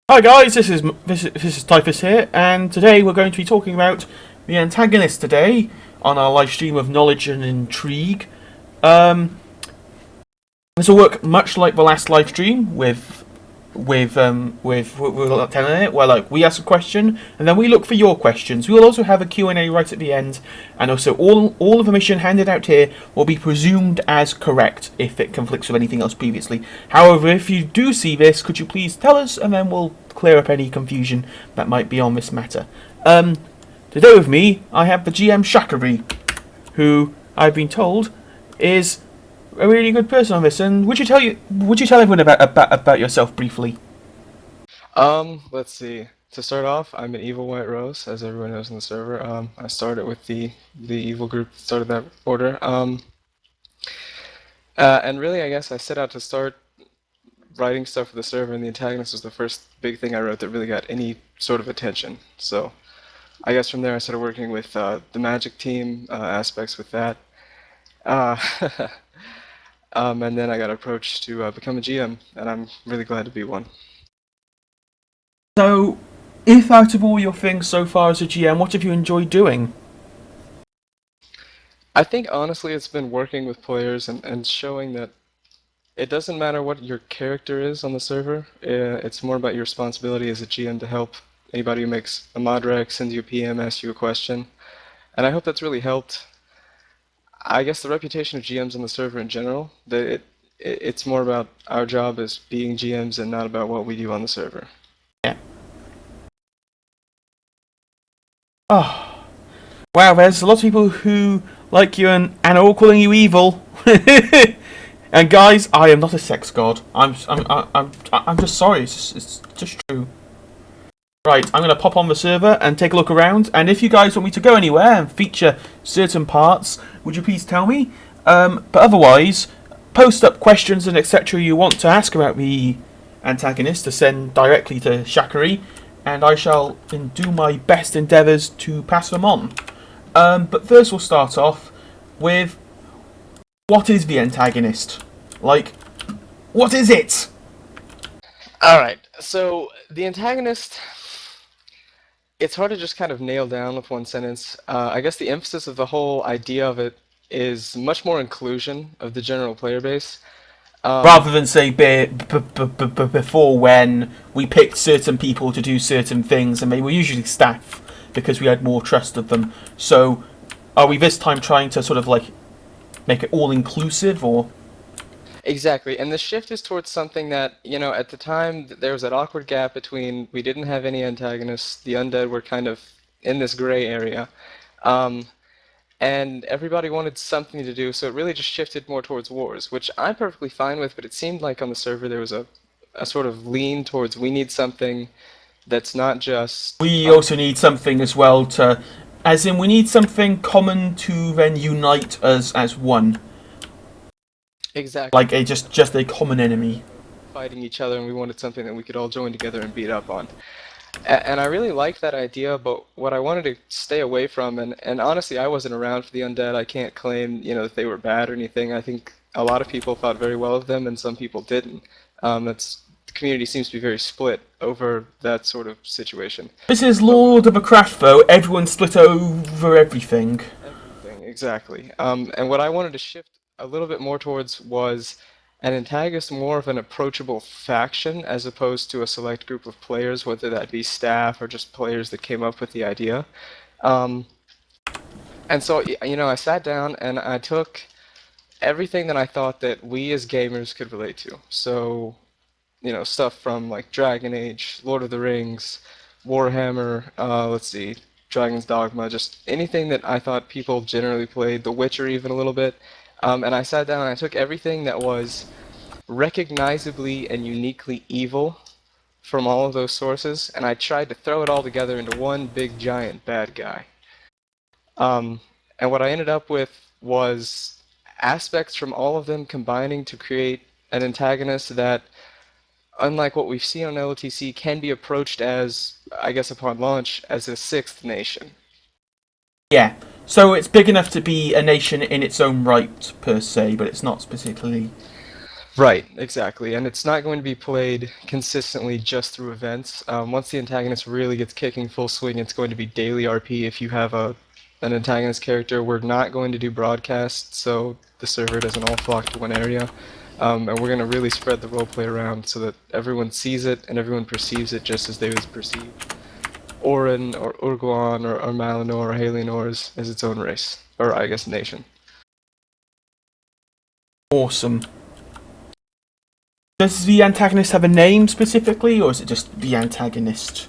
Hi guys, this is Typhus here, and today we're going to be talking about the Antagonist today on our live stream of knowledge and intrigue. This will work much like the last live stream with telling it, where we ask a question and then we look for your questions. We will also have a Q&A right at the end, and also all information handed out here will be presumed as correct if it conflicts with anything else previously. However, if you do see this, could you please tell us, and then we'll clear up any confusion that might be on this matter. Today with me I have the GM Macabre, who I've been told is a really good person on this. And would you tell everyone about yourself briefly? Let's see. To start off, I'm an evil white rose, as everyone knows in the server. I started with the evil group that started that order. And really, I guess I set out to start writing stuff for the server, and the Antagonist was the first big thing I wrote that really got any sort of attention. So I guess from there I started working with the magic team aspects with that. Uh, and then I got approached to become a GM, and I'm really glad to be one. So, if out of all your things so far as a GM, what have you enjoyed doing? I think honestly it's been working with players and showing that it doesn't matter what your character is on the server. It's more about your responsibility as a GM to help anybody who makes a mod rec, sends you a PM, asks you a question. And I hope that's really helped. I guess the reputation of GMs on the server in general, that it's more about our job as being GMs and not about what we do on the server. Yeah. Oh, wow. There's a lot of people who like you and are all calling you evil. And guys, I am not a sex god. I'm just sorry. It's just true. Right, I'm going to pop on the server and take a look around. And if you guys want me to go anywhere and feature certain parts, would you please tell me? But otherwise, post up questions and etc. you want to ask about the antagonist to send directly to Shakari, and I shall do my best endeavours to pass them on. But first, we'll start off with what is the antagonist? Like, what is it? All right. So the antagonist, it's hard to just kind of nail down with one sentence. I guess the emphasis of the whole idea of it is much more inclusion of the general player base. Rather than say before, when we picked certain people to do certain things, and they were usually staff because we had more trust of them. So, are we this time trying to sort of like make it all inclusive, or? Exactly, and the shift is towards something that, at the time there was that awkward gap between we didn't have any antagonists, the undead were kind of in this gray area, um, and everybody wanted something to do, so it really just shifted more towards wars, which I'm perfectly fine with, but it seemed like on the server there was a sort of lean towards we need something that's not just We also need something as well to, as in, we need something common to then unite us as one, exactly like a just a common enemy. fighting each other, and we wanted something that we could all join together and beat up on. And I really liked that idea, but what I wanted to stay away from, and honestly, I wasn't around for the undead. I can't claim, that they were bad or anything. I think a lot of people thought very well of them, and some people didn't. The community seems to be very split over that sort of situation. This is Lord of a Craft, though. Everyone split over everything. Everything, exactly. And what I wanted to shift a little bit more towards was an antagonist more of an approachable faction as opposed to a select group of players, whether that be staff or just players that came up with the idea. Um, and so, I sat down and I took everything that I thought that we as gamers could relate to. So, stuff from like Dragon Age, Lord of the Rings, Warhammer, let's see, Dragon's Dogma, just anything that I thought people generally played, The Witcher even a little bit. And I sat down and I took everything that was recognizably and uniquely evil from all of those sources, and I tried to throw it all together into one big giant bad guy. Um, and what I ended up with was aspects from all of them combining to create an antagonist that, unlike what we've seen on LOTC, can be approached as, I guess upon launch, as a sixth nation. Yeah. So it's big enough to be a nation in its own right, per se, but it's not specifically. Right, exactly, and it's not going to be played consistently just through events. Once the antagonist really gets kicking full swing, it's going to be daily RP. If you have an antagonist character, we're not going to do broadcasts, so the server doesn't all flock to one area. And we're going to really spread the roleplay around so that everyone sees it and everyone perceives it just as they would perceive Orin or Urguan or Malinor or Halienor as its own race, or I guess nation. Awesome. Does the antagonist have a name specifically, or is it just the antagonist?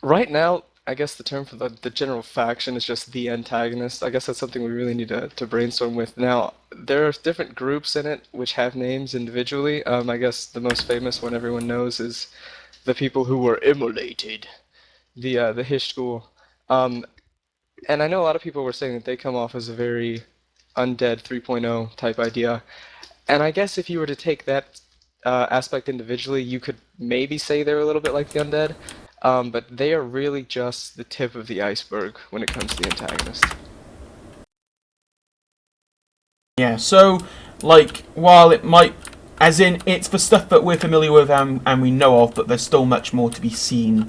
Right now, I guess the term for the general faction is just the antagonist. I guess that's something we really need to brainstorm with. Now, there are different groups in it which have names individually. I guess the most famous one everyone knows is the people who were immolated, the Hishgul. And I know a lot of people were saying that they come off as a very undead 3.0 type idea. And I guess if you were to take that aspect individually, you could maybe say they're a little bit like the undead, but they are really just the tip of the iceberg when it comes to the antagonist. Yeah, so, like, while it might, as in, it's the stuff that we're familiar with and we know of, but there's still much more to be seen.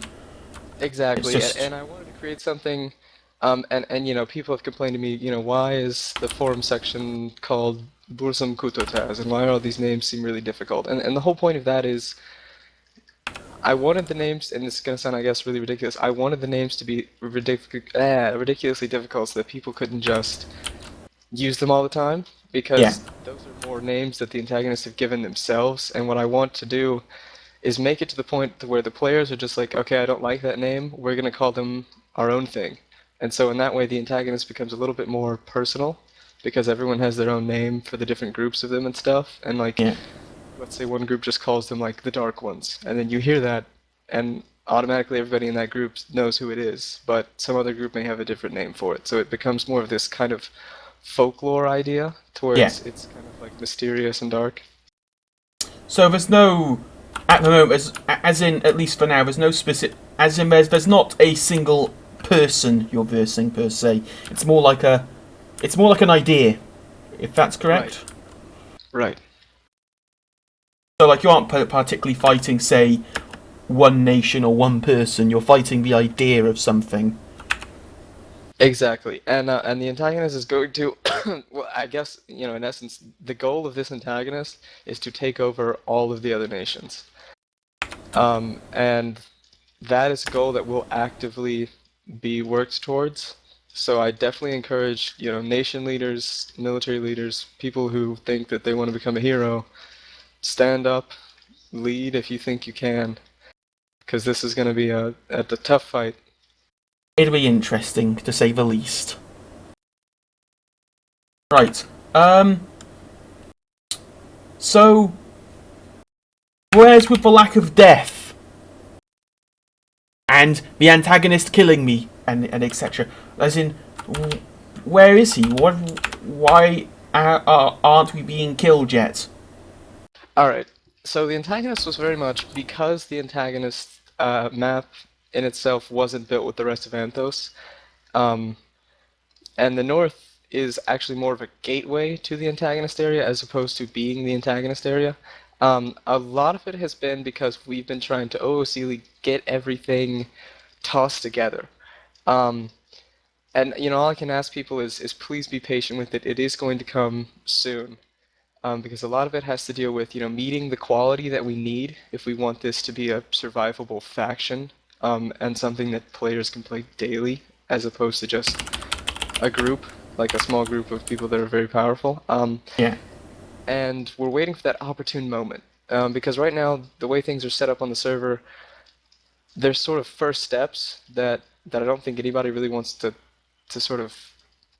Exactly, Just... and I wanted to create something, and people have complained to me, why is the forum section called Bursum Kutotaz, and why are all these names seem really difficult? And the whole point of that is, I wanted the names, and this is going to sound, I guess, really ridiculous, I wanted the names to be ridiculously difficult so that people couldn't just use them all the time Yeah. because those are more names that the antagonists have given themselves. And what I want to do is make it to the point to where the players are just like, okay, I don't like that name. We're going to call them our own thing. And so in that way, the antagonist becomes a little bit more personal because everyone has their own name for the different groups of them and stuff. And like, Yeah. let's say one group just calls them like the Dark Ones, and then you hear that, and automatically everybody in that group knows who it is. But some other group may have a different name for it, so it becomes more of this kind of folklore idea, to where Yeah. it's kind of like mysterious and dark. So there's no, at the moment, as in at least for now, there's no specific, as in there's not a single person you're versing per se. It's more like an idea, if that's correct. Right. So like you aren't particularly fighting, say, one nation or one person. You're fighting the idea of something. Exactly, and the antagonist is going to, well, I guess in essence, the goal of this antagonist is to take over all of the other nations, and that is a goal that will actively be worked towards. So I definitely encourage nation leaders, military leaders, people who think that they want to become a hero, stand up, lead if you think you can, because this is going to be a tough fight. It'll be interesting, to say the least. Right. So, where's with the lack of death? And the antagonist killing me, and etc. As in, where is he? Why aren't we being killed yet? Alright, so the antagonist was very much because the antagonist map in itself wasn't built with the rest of Anthos, um, and the north is actually more of a gateway to the antagonist area as opposed to being the antagonist area. A lot of it has been because we've been trying to OOC get everything tossed together. Um, and all I can ask people is please be patient with it. It is going to come soon. Because a lot of it has to deal with, meeting the quality that we need if we want this to be a survivable faction, and something that players can play daily, as opposed to just a group, like a small group of people that are very powerful. Yeah. And we're waiting for that opportune moment. Because right now, the way things are set up on the server, there's sort of first steps that I don't think anybody really wants to sort of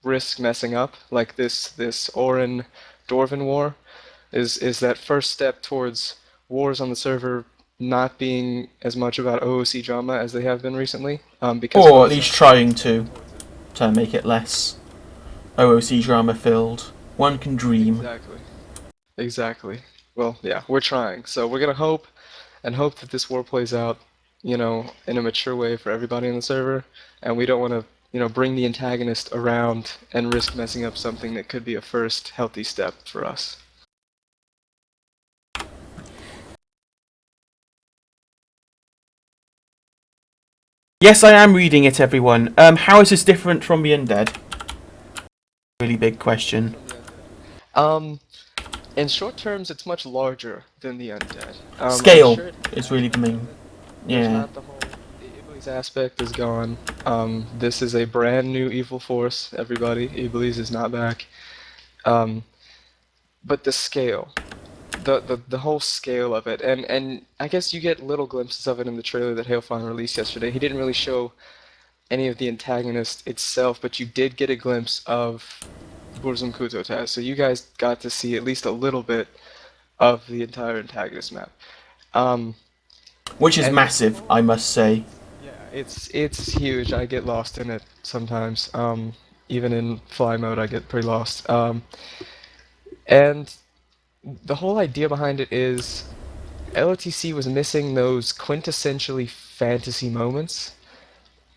risk messing up, like this Orin Dwarven war is that first step towards wars on the server not being as much about OOC drama as they have been recently, because Or both at least sides trying to make it less OOC drama filled. One can dream. exactly. Well, yeah, we're trying, so we're gonna hope that this war plays out, in a mature way for everybody on the server, and we don't want to, bring the antagonist around and risk messing up something that could be a first healthy step for us. Yes, I am reading it, everyone. How is this different from the undead? Really big question. Um, in short terms, it's much larger than the undead. I'm Scale sure it is has really the that, main. but there's Yeah. not the Iblis aspect is gone. This is a brand new evil force, everybody. Iblis is not back. Um, but the scale, the whole scale of it, and I guess you get little glimpses of it in the trailer that Hailfine released yesterday. He didn't really show any of the antagonist itself, but you did get a glimpse of Burzum Kutotaz, so you guys got to see at least a little bit of the entire antagonist map. Um, Which is and this massive, I whole, must say. yeah, it's huge. I get lost in it sometimes. Even in fly mode, I get pretty lost. And the whole idea behind it is LOTC was missing those quintessentially fantasy moments.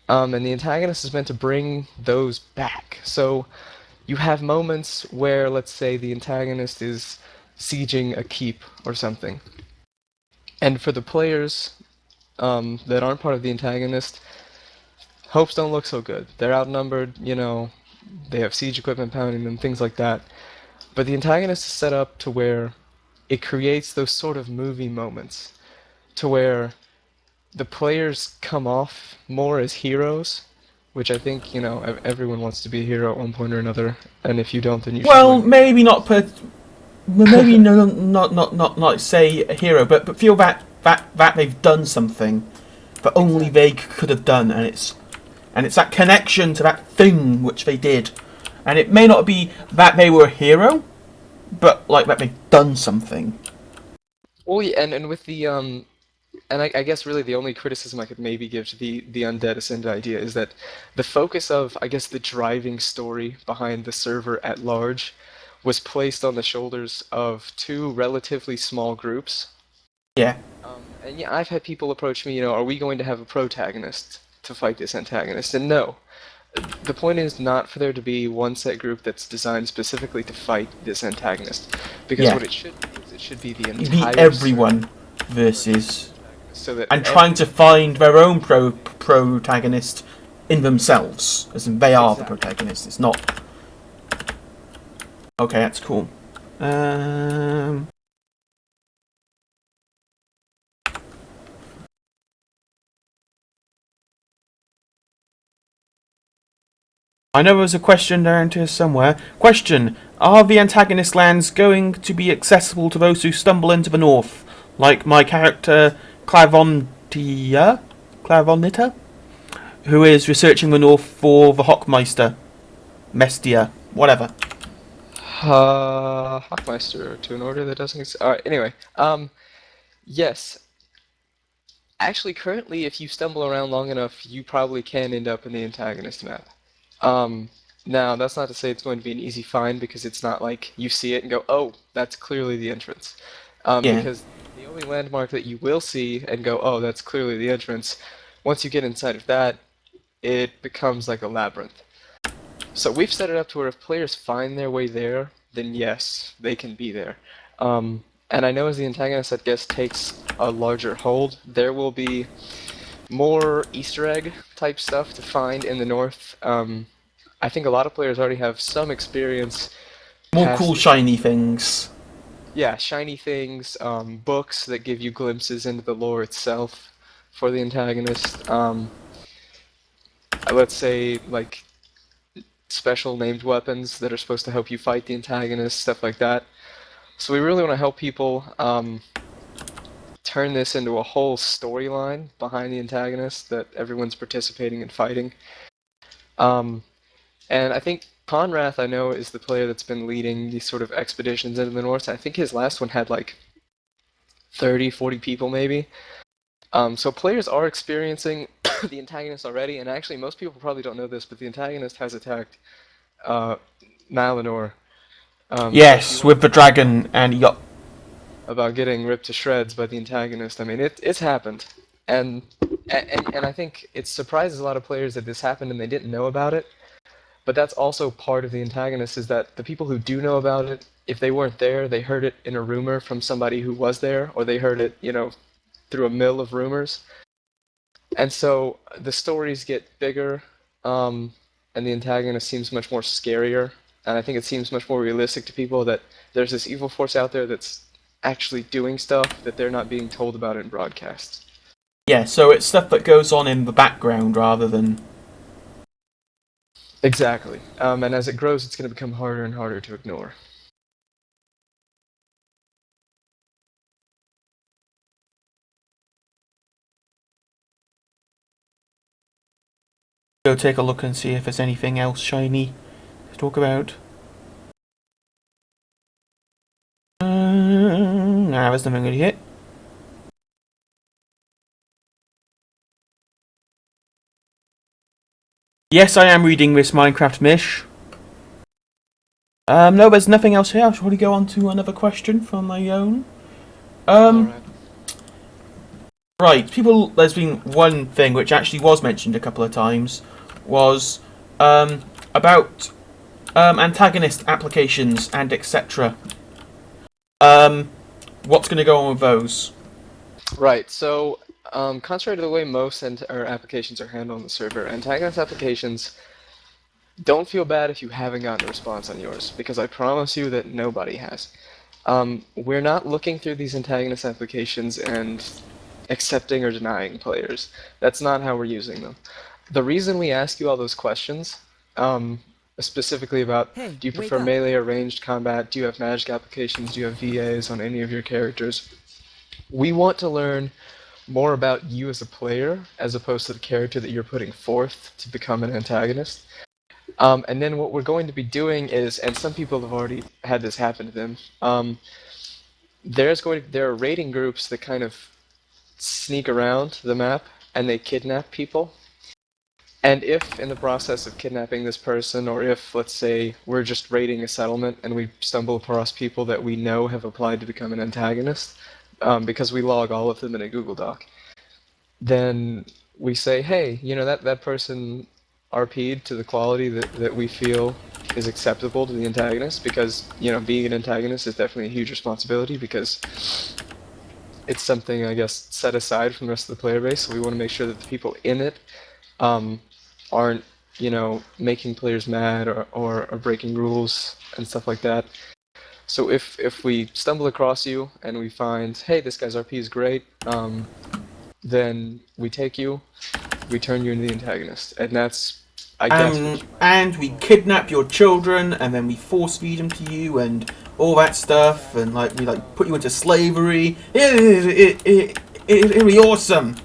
And the antagonist is meant to bring those back. So you have moments where, let's say, the antagonist is sieging a keep or something. And for the players that aren't part of the antagonist, hopes don't look so good. They're outnumbered, they have siege equipment pounding them, things like that. But the antagonist is set up to where it creates those sort of movie moments to where the players come off more as heroes which I think, everyone wants to be a hero at one point or another, and if you don't, then you should Well, join. maybe not per. Maybe no, not like say a hero, but feel that they've done something that only Exactly. they could have done, and it's that connection to that thing which they did, and it may not be that they were a hero, but like that they've done something. Well, yeah, and with the and I guess really the only criticism I could maybe give to the Undead Ascended idea is that the focus of, I guess, the driving story behind the server at large was placed on the shoulders of two relatively small groups. Yeah, And yeah, I've had people approach me, are we going to have a protagonist to fight this antagonist? And no, the point is not for there to be one set group that's designed specifically to fight this antagonist, because yeah. what it should be is it should be the It'd be entire server everyone versus so that and trying to find their own protagonist in themselves, as in they are the exactly. protagonist. It's not. Okay, that's cool. Um, I know there's a question down here somewhere. Question: are the antagonist lands going to be accessible to those who stumble into the north, like my character Clavonita, who is researching the north for the Hockmeister, Mestia, whatever. Hockmeister to an order that doesn't exist. All right. Anyway, yes. Actually, currently, if you stumble around long enough, you probably can end up in the antagonist map. Um, Now, that's not to say it's going to be an easy find because it's not like you see it and go, "Oh, that's clearly the entrance." Yeah. Because the only landmark that you will see and go, "Oh, that's clearly the entrance," once you get inside of that, it becomes like a labyrinth. So we've set it up to where if players find their way there, then yes, they can be there. And I know as the antagonist, I guess, takes a larger hold, there will be more Easter egg type stuff to find in the north. I think a lot of players already have some experience More cool past the shiny things. yeah, shiny things, books that give you glimpses into the lore itself for the antagonist. Let's say like special named weapons that are supposed to help you fight the antagonist, stuff like that. So we really want to help people turn this into a whole storyline behind the antagonist that everyone's participating and fighting. Um, and I think Conrath, I know, is the player that's been leading these sort of expeditions into the north. I think his last one had like 30, 40 people maybe. So players are experiencing the antagonist already, and actually most people probably don't know this, but the antagonist has attacked uh, Malinor. So if you Yes, want to with the talk about dragon, and you got. getting ripped to shreds by the antagonist. I mean, it's happened, and, and I think it surprises a lot of players that this happened and they didn't know about it. But that's also part of the antagonist is that the people who do know about it, if they weren't there, they heard it in a rumor from somebody who was there, or they heard it, through a mill of rumors. And so the stories get bigger, and the antagonist seems much more scarier. And I think it seems much more realistic to people that there's this evil force out there that's actually doing stuff that they're not being told about in broadcasts. Yeah, so it's stuff that goes on in the background rather than. Exactly. And as it grows, it's going to become harder and harder to ignore. Go take a look and see if there's anything else shiny to talk about. Nah, there's nothing really hit. Yes, I am reading this Minecraft Mish. No, there's nothing else here. I'll probably go on to another question from my own. Alright. Right, people. There's been one thing which actually was mentioned a couple of times, was about antagonist applications and etc. What's going to go on with those? Right, so contrary to the way most or applications are handled on the server, antagonist applications don't feel bad if you haven't gotten a response on yours, because I promise you that nobody has. We're not looking through these antagonist applications and accepting or denying players. That's not how we're using them. The reason we ask you all those questions, um, specifically about Hey, do you wake prefer up. melee or ranged combat, do you have magic applications, do you have VAs on any of your characters, we want to learn more about you as a player as opposed to the character that you're putting forth to become an antagonist. And then what we're going to be doing is, and some people have already had this happen to them, there are raiding groups that kind of sneak around the map and they kidnap people. And if in the process of kidnapping this person, or if, let's say, we're just raiding a settlement and we stumble across people that we know have applied to become an antagonist, because we log all of them in a Google Doc, then we say, hey, that person RP'd to the quality that we feel is acceptable to the antagonist, because, being an antagonist is definitely a huge responsibility, because it's something, I guess, set aside from the rest of the player base, so we want to make sure that the people in it um, aren't, making players mad or breaking rules and stuff like that. So if we stumble across you and we find, hey, this guy's RP is great, then we take you, we turn you into the antagonist, and that's, I guess, what you might And we kidnap your children, and then we force feed them to you, and all that stuff, and like we like put you into slavery. It'll be awesome.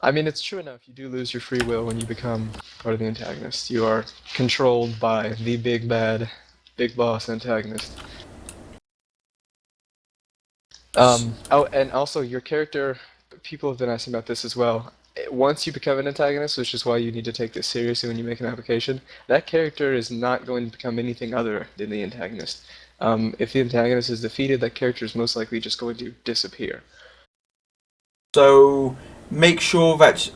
I mean, it's true enough. You do lose your free will when you become part of the antagonist. You are controlled by the big bad, big boss antagonist. Oh, and also your character, people have been asking about this as well. Once you become an antagonist, which is why you need to take this seriously when you make an application, that character is not going to become anything other than the antagonist. If the antagonist is defeated, that character is most likely just going to disappear. So make sure that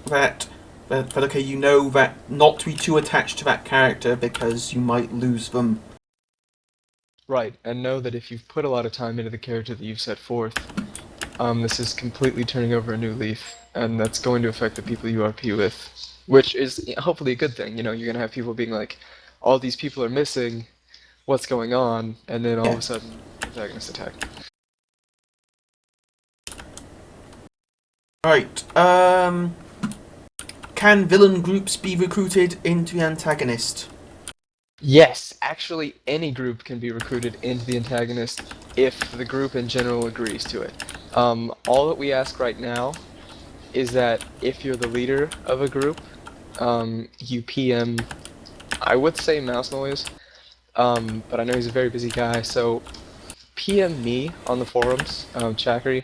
okay, you know that not to be too attached to that character because you might lose them. Right, and know that if you've put a lot of time into the character that you've set forth, this is completely turning over a new leaf, and that's going to affect the people you RP with, which is hopefully a good thing. You're going to have people being like, all these people are missing, what's going on, and then all of Yeah. a sudden, antagonist attack. Right. Can villain groups be recruited into the antagonist? Yes, actually, any group can be recruited into the antagonist if the group in general agrees to it. All that we ask right now is that if you're the leader of a group, you PM, I would say Mouse Noise, but I know he's a very busy guy, so PM me on the forums, Chakri.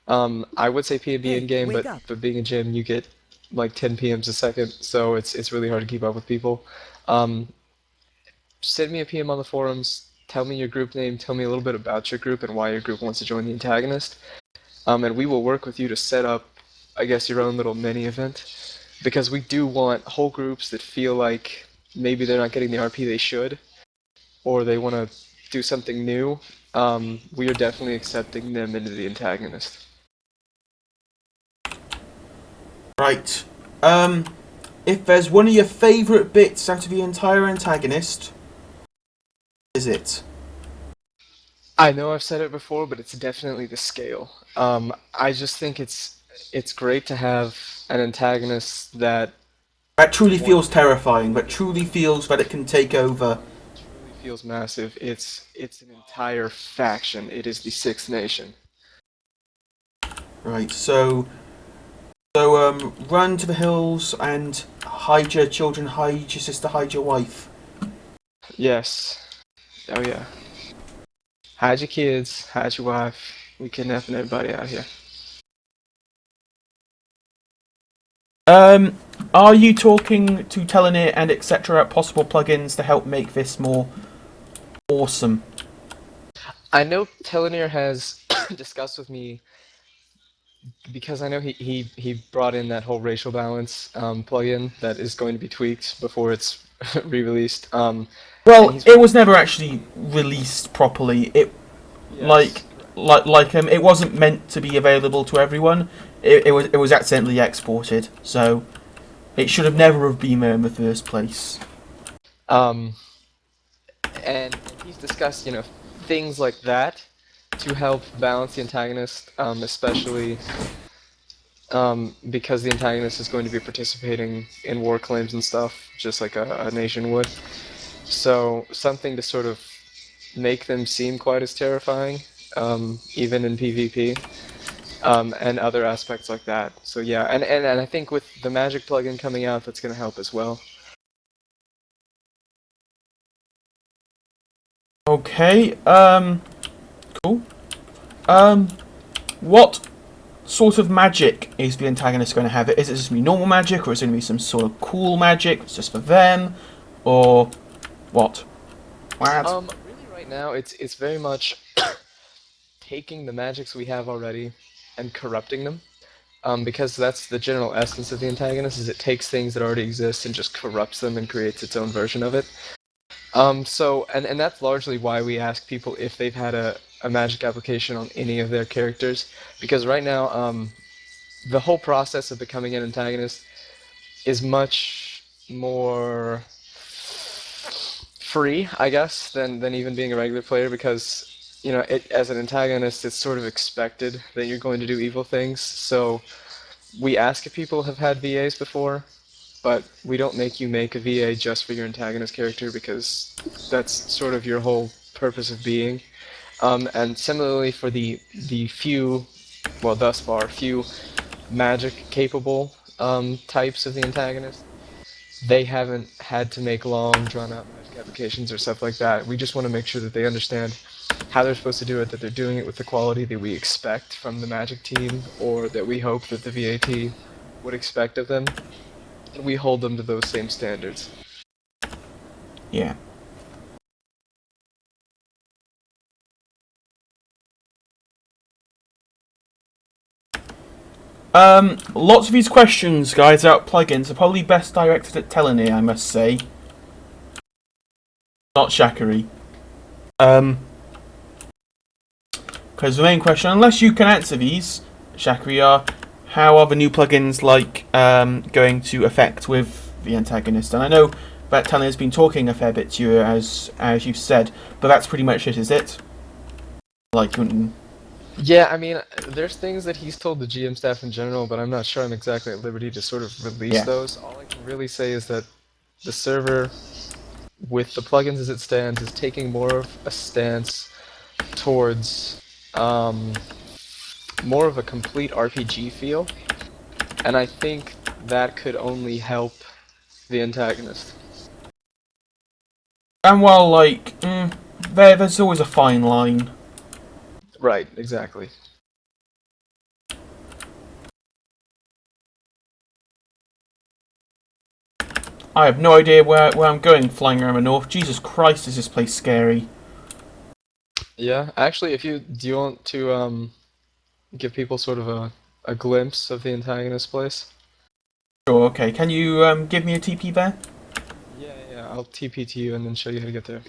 I would say PM me Hey, in game, wake but up. being a gym, you get like 10 PMs a second, so it's really hard to keep up with people. Um, Send me a PM on the forums. Tell me your group name. Tell me a little bit about your group and why your group wants to join the antagonist. And we will work with you to set up, I guess, your own little mini event, because we do want whole groups that feel like maybe they're not getting the RP they should, or they want to do something new. We are definitely accepting them into the antagonist. Right. If there's one of your favourite bits out of the entire antagonist, is it? I know I've said it before, but it's definitely the scale. I just think it's great to have an antagonist that That truly feels terrifying. That truly feels that it can take over. truly feels massive. It's an entire faction. It is the Sixth Nation. Right. Run to the hills and hide your children, hide your sister, hide your wife. Yes. Oh yeah. Hide your kids, hide your wife. We kidnapping everybody out here. Are you talking to Telenir and etc. about possible plugins to help make this more awesome? I know Telenir has discussed with me, because I know he brought in that whole racial balance plugin that is going to be tweaked before it's re-released. And Well, he's it was never actually released properly. yes, It wasn't meant to be available to everyone. It was accidentally exported, so it should have never have been there in the first place. um, and he's discussed things like that to help balance the antagonist, especially because the antagonist is going to be participating in war claims and stuff, just like a nation would. So something to sort of make them seem quite as terrifying, even in PvP, and other aspects like that. So yeah, and I think with the magic plugin coming out, that's going to help as well. Okay. Cool. What sort of magic is the antagonist going to have? Is it just going to be normal magic, or is it going to be some sort of cool magic just for them, or what? What? Really, right now, it's very much taking the magics we have already and corrupting them. Because that's the general essence of the antagonist, is it takes things that already exist and just corrupts them and creates its own version of it. And that's largely why we ask people if they've had a magic application on any of their characters, because right now, the whole process of becoming an antagonist is much more free, I guess, than even being a regular player, because as an antagonist, it's sort of expected that you're going to do evil things. So we ask if people have had VAs before, but we don't make you make a VA just for your antagonist character, because that's sort of your whole purpose of being. And similarly for the few, well, thus far, few magic capable types of the antagonist, they haven't had to make long, drawn-out magic applications or stuff like that. We just want to make sure that they understand how they're supposed to do it, that they're doing it with the quality that we expect from the magic team, or that we hope that the VAT would expect of them. And we hold them to those same standards. Yeah. Lots of these questions, guys, about plugins are probably best directed at Telene, I must say. Not Shakari. Because the main question, unless you can answer these, Shakari, are how are the new plugins going to affect with the antagonist? And I know that Telene has been talking a fair bit to you, as you've said, but that's pretty much it, is it? Like, Yeah, I mean, there's things that he's told the GM staff in general, but I'm not sure I'm exactly at liberty to sort of release those. All I can really say is that the server, with the plugins as it stands, is taking more of a stance towards more of a complete RPG feel, and I think that could only help the antagonist. And while, like, there's always a fine line. Right, exactly. I have no idea where I'm going flying around the north. Jesus Christ, is this place scary. Yeah, actually, do you want to give people sort of a glimpse of the antagonist place? Sure, okay. Can you give me a TP there? Yeah, I'll TP to you and then show you how to get there.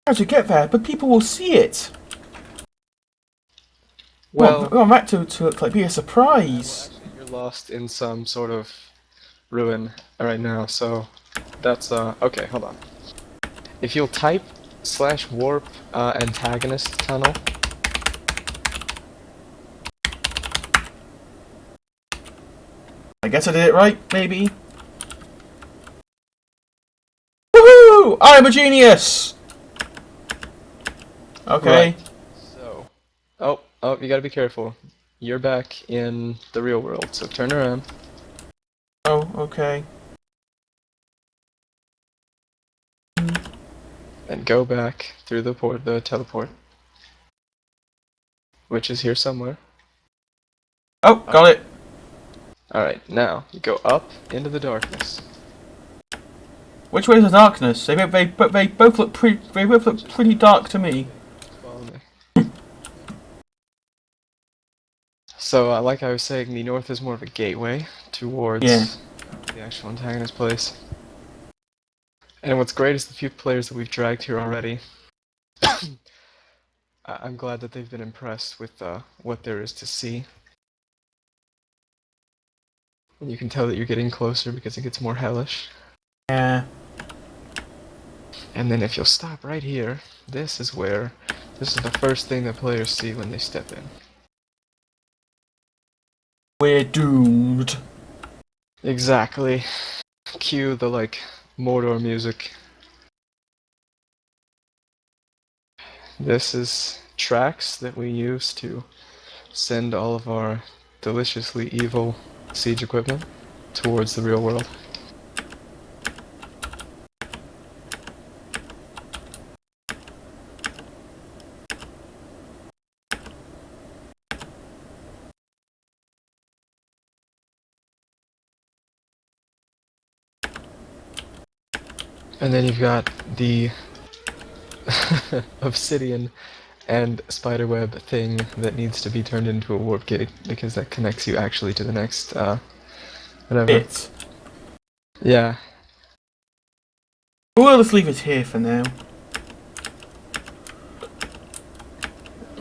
How to get there? But people will see it. Well, I want that to look like be a surprise. well, actually, you're lost in some sort of ruin right now, so that's okay, hold on. If you'll type /warp antagonist tunnel. I guess I did it right, maybe. Woohoo! I am a genius! Okay. Right. So, oh, you gotta be careful. You're back in the real world, so turn around. Oh, okay. And go back through the teleport. Which is here somewhere. Oh, got it. Alright, now, you go up into the darkness. Which way is the darkness? They both look pretty dark to me. Follow me. So, like I was saying, the north is more of a gateway towards the actual antagonist place. And what's great is the few players that we've dragged here already. I'm glad that they've been impressed with what there is to see. And you can tell that you're getting closer because it gets more hellish. Yeah. And then if you'll stop right here, this is the first thing that players see when they step in. We're doomed. Exactly. Cue the, like, Mordor music. This is tracks that we use to send all of our deliciously evil siege equipment towards the real world. And then you've got the obsidian and spiderweb thing that needs to be turned into a warp gate because that connects you actually to the next whatever. Bit. Yeah. We'll just leave it here for now.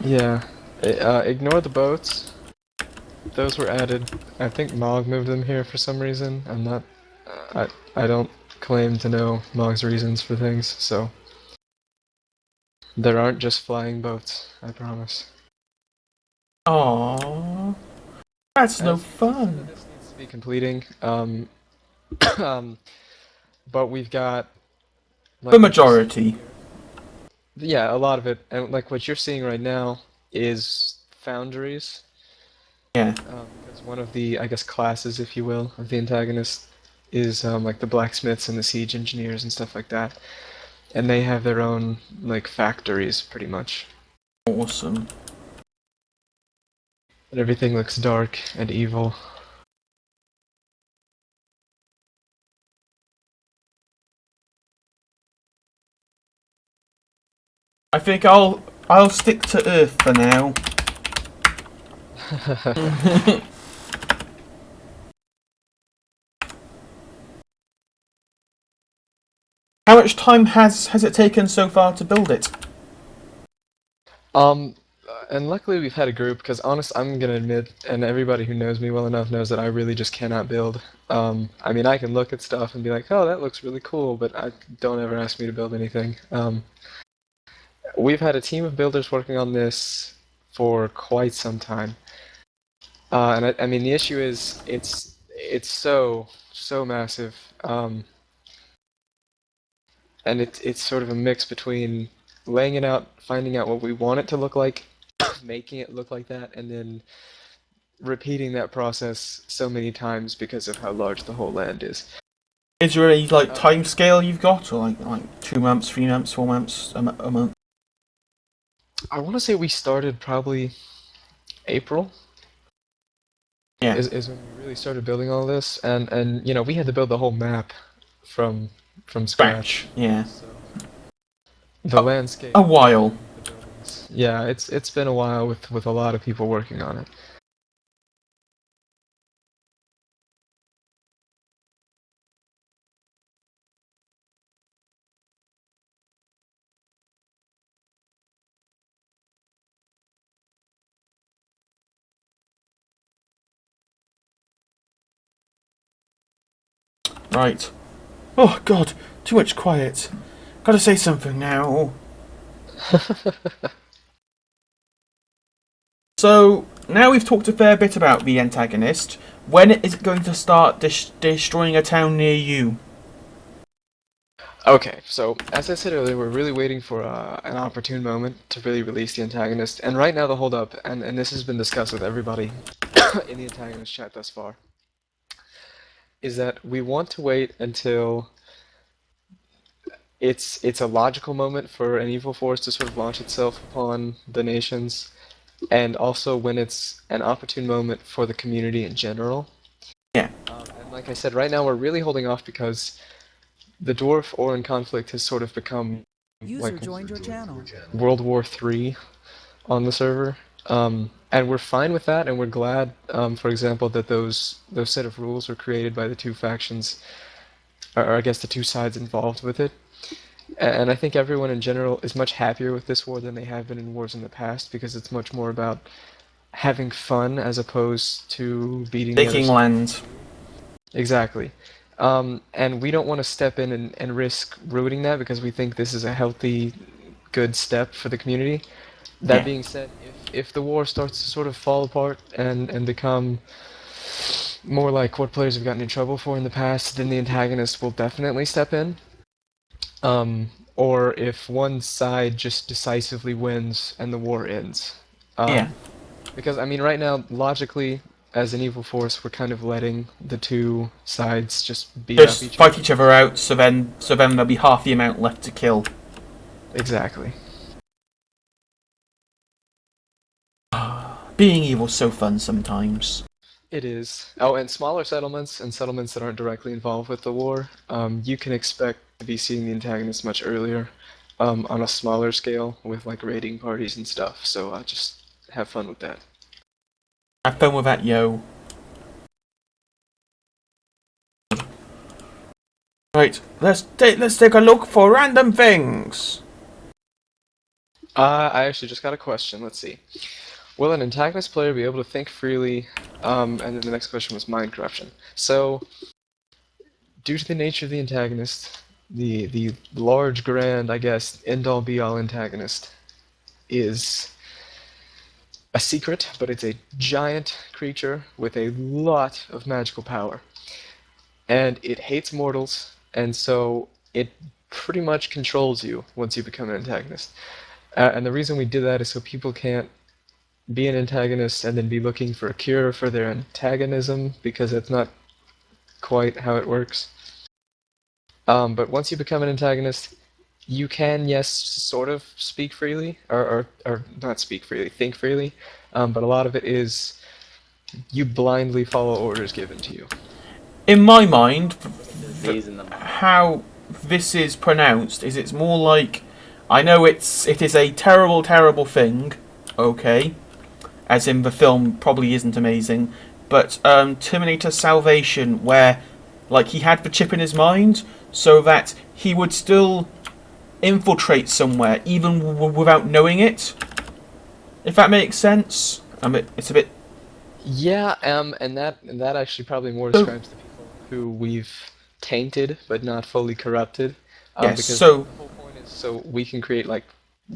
Yeah. Ignore the boats. Those were added. I think Mog moved them here for some reason. I'm not. I don't claim to know Mog's reasons for things, so. There aren't just flying boats, I promise. Aww. That's no fun. This needs to be completing. But we've got. Like, The majority. yeah, a lot of it, and like what you're seeing right now is foundries. Yeah. Because one of the, I guess, classes, if you will, of the antagonist is like the blacksmiths and the siege engineers and stuff like that, and they have their own like factories, pretty much. Awesome. And everything looks dark and evil. I think I'll stick to Earth for now. How much time has it taken so far to build it? And luckily we've had a group, because honest, I'm gonna admit, and everybody who knows me well enough knows that I really just cannot build. I mean, I can look at stuff and be like, oh, that looks really cool, but don't ever ask me to build anything. We've had a team of builders working on this for quite some time. And I mean, the issue is, it's so massive. And it's sort of a mix between laying it out, finding out what we want it to look like, making it look like that, and then repeating that process so many times because of how large the whole land is. Is there any like time scale you've got, or like 2 months, 3 months, 4 months, a month? I want to say we started probably April. Yeah. Is when we really started building all this, and you know, we had to build the whole map from scratch. Yeah. So the landscape. A while. Yeah, it's been a while with a lot of people working on it. Right. Oh God, too much quiet. Gotta say something now. So, now we've talked a fair bit about the antagonist. When is it going to start destroying a town near you? Okay, so as I said earlier, we're really waiting for an opportune moment to really release the antagonist. And right now the holdup, and this has been discussed with everybody in the antagonist chat thus far, is that we want to wait until it's a logical moment for an evil force to sort of launch itself upon the nations, and also when it's an opportune moment for the community in general. Yeah. And like I said, right now we're really holding off because the Dwarf-Orin conflict has sort of become User joined your channel. World War III on the server. And we're fine with that, and we're glad, for example, that those set of rules were created by the two factions, or I guess the two sides involved with it. And I think everyone in general is much happier with this war than they have been in wars in the past, because it's much more about having fun as opposed to beating the other Taking side. land. Exactly. And we don't want to step in and risk ruining that, because we think this is a healthy, good step for the community. That Yeah. being said, if the war starts to sort of fall apart and become more like what players have gotten in trouble for in the past, then the antagonist will definitely step in. Or if one side just decisively wins and the war ends. Yeah. Because, I mean, right now, logically, as an evil force, we're kind of letting the two sides just beat up Just each fight other. each other out, so then there'll be half the amount left to kill. Exactly. Being evil's so fun sometimes. It is. Oh, and smaller settlements and settlements that aren't directly involved with the war, you can expect to be seeing the antagonist much earlier, on a smaller scale with like raiding parties and stuff. So just have fun with that. Have fun with that, yo. Right, let's take a look for random things. I actually just got a question. Let's see. Will an antagonist player be able to think freely? And then the next question was mind corruption. So, due to the nature of the antagonist, the large, grand, I guess, end-all be-all antagonist is a secret, but it's a giant creature with a lot of magical power. And it hates mortals, and so it pretty much controls you once you become an antagonist. And the reason we did that is so people can't be an antagonist and then be looking for a cure for their antagonism, because that's not quite how it works. But once you become an antagonist, you can, yes, sort of speak freely, or not speak freely, think freely, but a lot of it is you blindly follow orders given to you. In my mind, Disease in the mind. how this is pronounced is it's more like, I know it is a terrible, terrible thing, okay, as in the film probably isn't amazing, but Terminator Salvation, where like he had the chip in his mind so that he would still infiltrate somewhere even without knowing it, if that makes sense. It's a bit. Yeah, and that actually probably more describes the people who we've tainted but not fully corrupted. Yes, Because so the whole point is so we can create like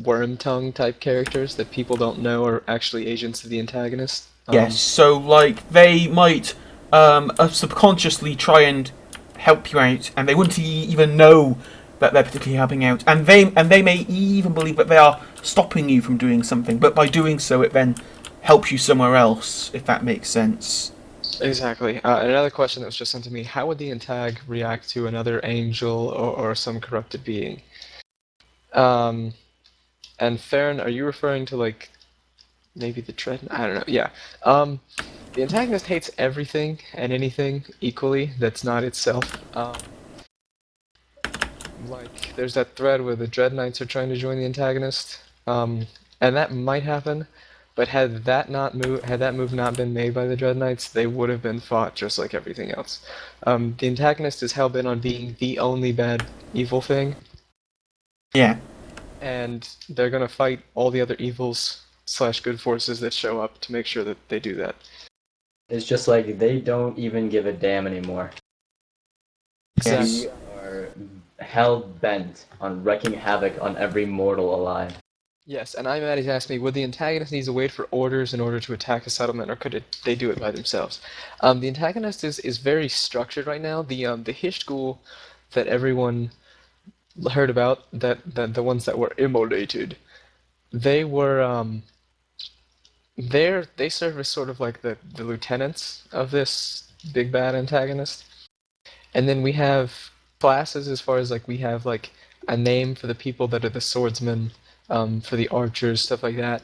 worm tongue type characters that people don't know are actually agents of the antagonist. yes, so like they might subconsciously try and help you out, and they wouldn't even know that they're particularly helping out, and they may even believe that they are stopping you from doing something, but by doing so, it then helps you somewhere else, if that makes sense. Exactly. And another question that was just sent to me: how would the antag react to another angel or some corrupted being? And Farron, are you referring to like maybe the Dread? I don't know. Yeah. The antagonist hates everything and anything equally that's not itself. Like there's that thread where the Dread Knights are trying to join the antagonist, and that might happen. But had that move not been made by the Dread Knights, they would have been fought just like everything else. The antagonist is hell bent on being the only bad evil thing. Yeah. And they're gonna fight all the other evils / good forces that show up to make sure that they do that. It's just like they don't even give a damn anymore. Yes. We are hell bent on wreaking havoc on every mortal alive. Yes, and Maddie's asked me, would the antagonist need to wait for orders in order to attack a settlement, or could they do it by themselves? The antagonist is very structured right now. The Hishtgul that everyone heard about, that the ones that were immolated, they were they serve as sort of like the lieutenants of this big bad antagonist. And then we have classes as far as like we have like a name for the people that are the swordsmen, for the archers, stuff like that.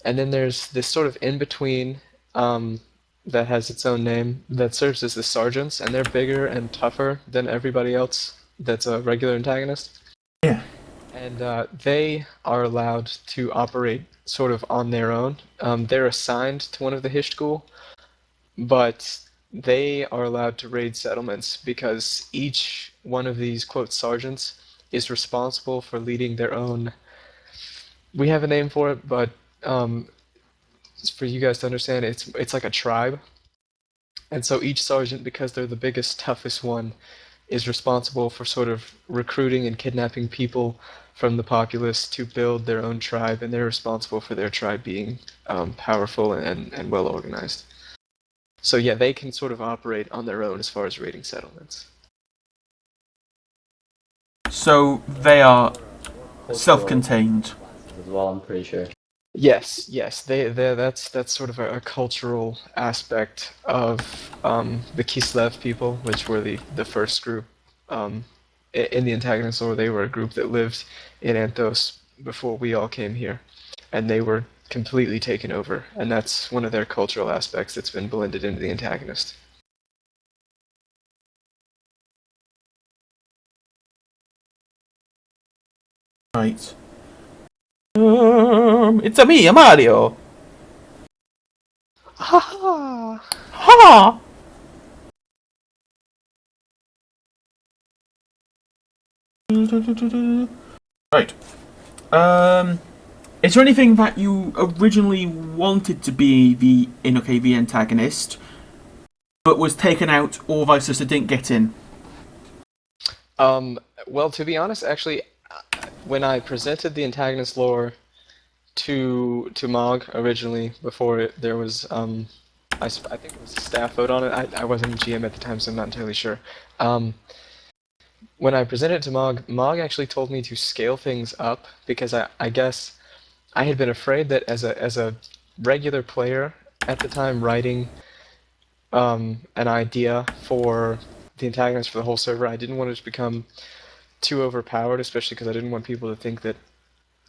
And then there's this sort of in between that has its own name that serves as the sergeants, and they're bigger and tougher than everybody else that's a regular antagonist. Yeah. And they are allowed to operate sort of on their own. They're assigned to one of the Hishtgul, but they are allowed to raid settlements because each one of these, quote, sergeants is responsible for leading their own. We have a name for it, but for you guys to understand, it's like a tribe. And so each sergeant, because they're the biggest, toughest one, is responsible for sort of recruiting and kidnapping people from the populace to build their own tribe, and they're responsible for their tribe being powerful and well organized. So yeah, they can sort of operate on their own as far as raiding settlements. So they are Cultural self-contained. as well, I'm pretty sure. Yes, yes, that's sort of a cultural aspect of the Kislev people, which were the first group in the Antagonist lore. They were a group that lived in Anthos before we all came here, and they were completely taken over, and that's one of their cultural aspects that's been blended into the Antagonist. Right. It's a me, a Mario. Ha Ha! Right. Is there anything that you originally wanted to be the antagonist, but was taken out, or vice versa, didn't get in? Well, to be honest, actually, when I presented the Antagonist lore to Mog originally, before there was I think it was a staff vote on it. I wasn't GM at the time, so I'm not entirely sure. When I presented it to Mog actually told me to scale things up because I guess I had been afraid that as a regular player at the time writing an idea for the Antagonist for the whole server, I didn't want it to become too overpowered, especially because I didn't want people to think that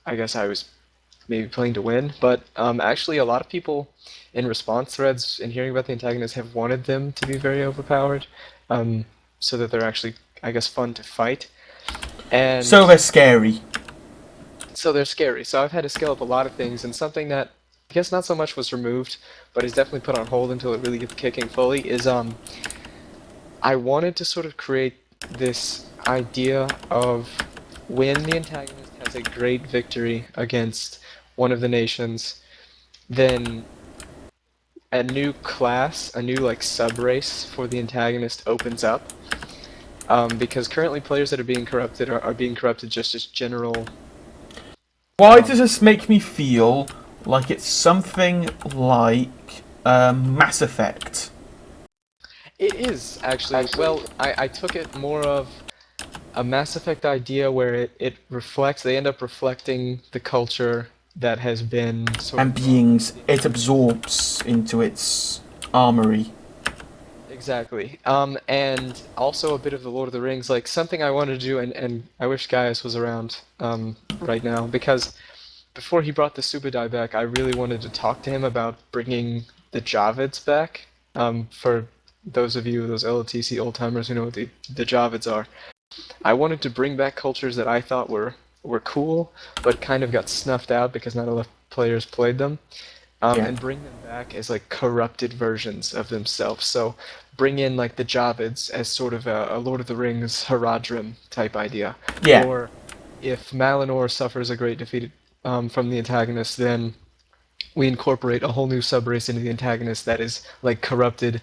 I guess I was maybe playing to win. But actually, a lot of people in response threads and hearing about the antagonists have wanted them to be very overpowered, so that they're actually, I guess, fun to fight. And So they're scary. so they're scary. So I've had to scale up a lot of things, and something that I guess not so much was removed, but is definitely put on hold until it really gets kicking fully, is I wanted to sort of create this idea of when the antagonist has a great victory against one of the nations, then a new class, a new like sub-race for the antagonist opens up. Because currently players that are being corrupted are being corrupted just as general. Why does this make me feel like it's something like Mass Effect? It is, actually. Well, I took it more of a Mass Effect idea where it reflects, they end up reflecting the culture that has been sort And of beings it absorbs into its armory. Exactly. And also a bit of the Lord of the Rings, like something I wanted to do, and I wish Gaius was around right now, because before he brought the Subadai back, I really wanted to talk to him about bringing the Javids back. For those of you, those LTC old-timers who know what the Javids are. I wanted to bring back cultures that I thought were cool, but kind of got snuffed out because not enough players played them. And bring them back as like corrupted versions of themselves. So bring in like the Javids as sort of a Lord of the Rings Haradrim type idea. Yeah. Or if Malinor suffers a great defeat from the antagonist, then we incorporate a whole new subrace into the antagonist that is like corrupted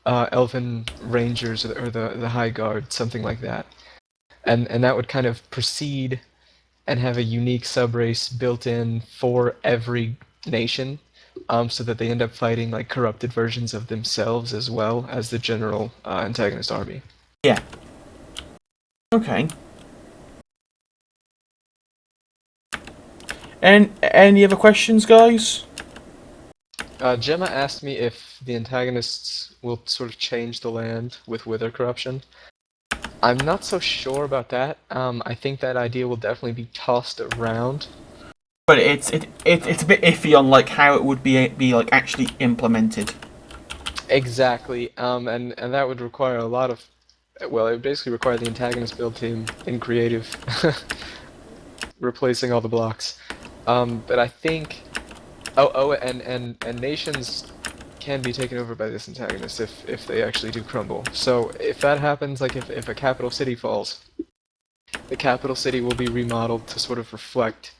Elven Rangers or the High Guard, something like that. And that would kind of proceed and have a unique subrace built in for every nation, so that they end up fighting like corrupted versions of themselves as well as the general antagonist army. Yeah. Okay. And any other questions, guys? Gemma asked me if the antagonists will sort of change the land with wither corruption. I'm not so sure about that. I think that idea will definitely be tossed around. But it's a bit iffy on like how it would be like actually implemented. Exactly. And that would require a lot of, well, it would basically require the antagonist build team in creative replacing all the blocks. But I think, and nations can be taken over by this antagonist if they actually do crumble. So if that happens, like if a capital city falls, the capital city will be remodeled to sort of reflect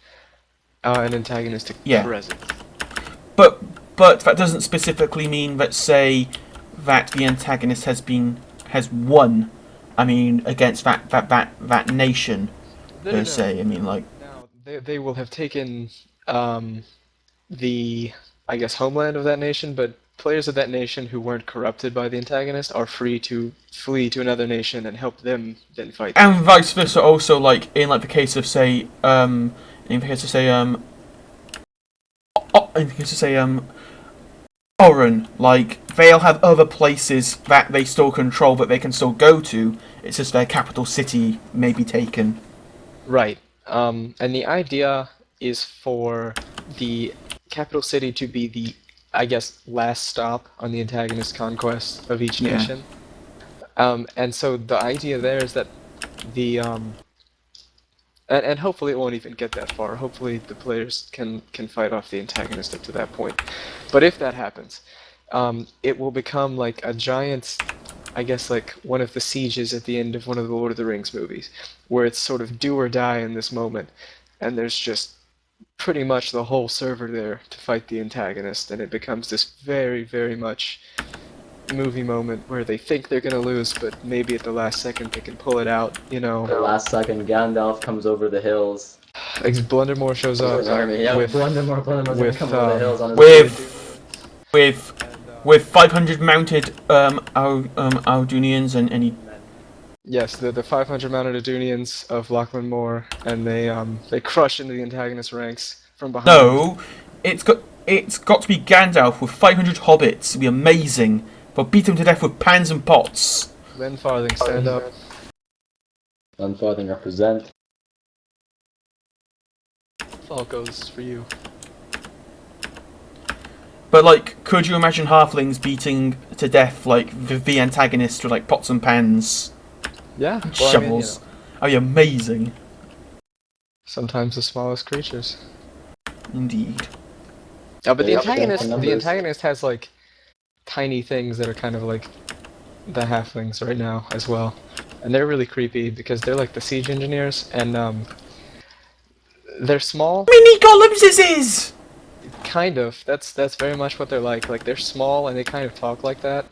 an antagonistic presence. But that doesn't specifically mean that, say, that the antagonist has won. I mean, against that nation per se. I mean, like, now they will have taken the, I guess, homeland of that nation, but players of that nation who weren't corrupted by the antagonist are free to flee to another nation and help them then fight. And vice versa. Also, like in like the case of say, in the case of say, in the case of say, Oren, like they'll have other places that they still control that they can still go to. It's just their capital city may be taken. Right. And the idea is for the capital city to be the, I guess, last stop on the antagonist conquest of each Yeah. nation. And so the idea there is that the and hopefully it won't even get that far. Hopefully the players can fight off the antagonist up to that point. But if that happens, it will become like a giant, I guess, like one of the sieges at the end of one of the Lord of the Rings movies, where it's sort of do or die in this moment, and there's just pretty much the whole server there to fight the antagonist, and it becomes this very, very much movie moment where they think they're gonna lose, but maybe at the last second they can pull it out, you know. The last second, Gandalf comes over the hills. Blundermore shows up His army, yeah, with Blundermore's gonna with, come over the hills on his with 500 mounted Aldunians and any. yes, the 500 mounted Adunians of Lachlan Moor, and they crush into the antagonist ranks from behind. No, it's got to be Gandalf with 500 hobbits. It'd be amazing. But beat him to death with pans and pots. Len Farthing, stand up. Unfarthing represent. Falco's for you. But like, could you imagine halflings beating to death like the antagonist with like pots and pans, Yeah, shovels? That'd be amazing. Sometimes the smallest creatures. Indeed. Yeah, but Yeah, the antagonist has like tiny things that are kind of like the halflings right now as well, and they're really creepy because they're like the siege engineers, and they're small. Mini golems is. Kind of. That's very much what they're like. Like they're small and they kind of talk like that.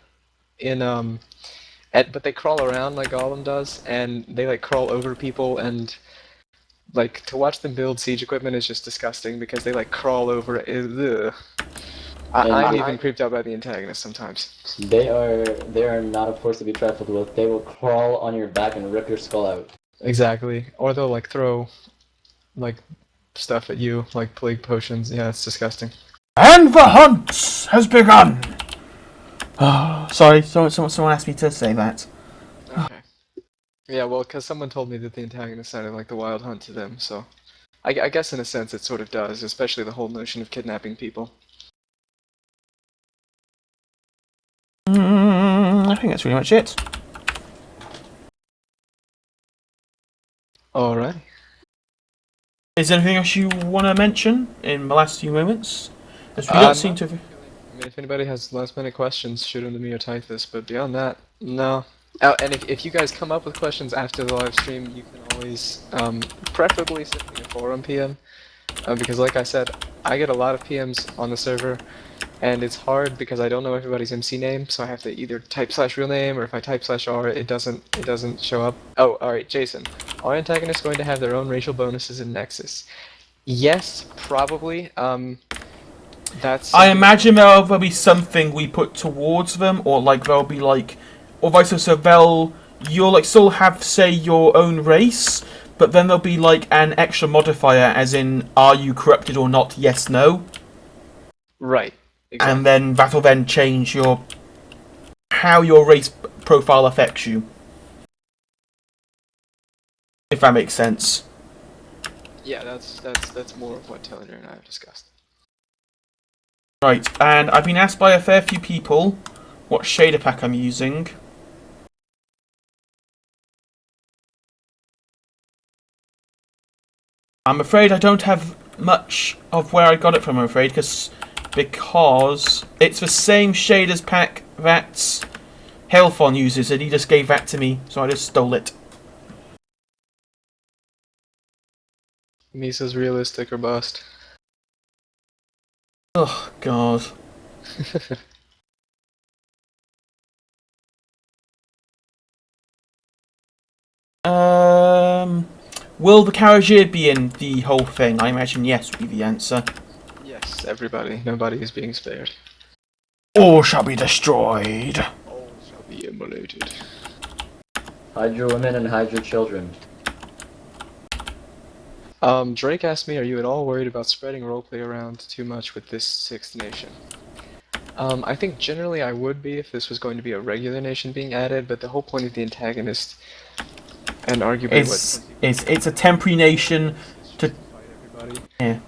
But they crawl around like Gollum does, and they like crawl over people, and like to watch them build siege equipment is just disgusting because they like crawl over it. Ugh. I'm even creeped out by the antagonist sometimes. They are not a force to be trifled with. They will crawl on your back and rip your skull out. Exactly. Or they'll like throw like stuff at you, like plague potions. Yeah, it's disgusting. And the hunt has begun. Oh, sorry, someone asked me to say that. Okay. Yeah, well, because someone told me that the antagonist sounded like the Wild Hunt to them, so I guess in a sense it sort of does, especially the whole notion of kidnapping people. I think that's pretty much it. Alright. Is there anything else you want to mention in the last few moments? As we don't seem to. I mean, if anybody has last-minute questions, shoot them to me or Typhus, but beyond that, no. Oh, and if you guys come up with questions after the live stream, you can always, preferably send me a forum PM, because like I said, I get a lot of PMs on the server, and it's hard because I don't know everybody's MC name, so I have to either type /real name, or if I type /r, it doesn't show up. Oh, alright, Jason. Are antagonists going to have their own racial bonuses in Nexus? Yes, probably. That's. I imagine there'll be something we put towards them, or like there'll be like, or vice versa. You'll like still have say your own race, but then there'll be like an extra modifier, as in, are you corrupted or not? Yes, no. Right. Exactly. And then that'll then change how your race profile affects you. If that makes sense. Yeah, that's more of what Telener and I have discussed. Right, and I've been asked by a fair few people what shader pack I'm using. I'm afraid I don't have much of where I got it from, I'm afraid, because it's the same shaders pack that Hailfon uses, and he just gave that to me, so I just stole it. Misa's realistic or bust. Oh, God. Will the Carriageer be in the whole thing? I imagine yes would be the answer. Yes, everybody. Nobody is being spared. All shall be destroyed. All shall be immolated. Hide your women and hide your children. Drake asked me, are you at all worried about spreading roleplay around too much with this sixth nation? I think generally I would be if this was going to be a regular nation being added, but the whole point of the antagonist, and arguably it's a temporary nation to fight everybody. yeah.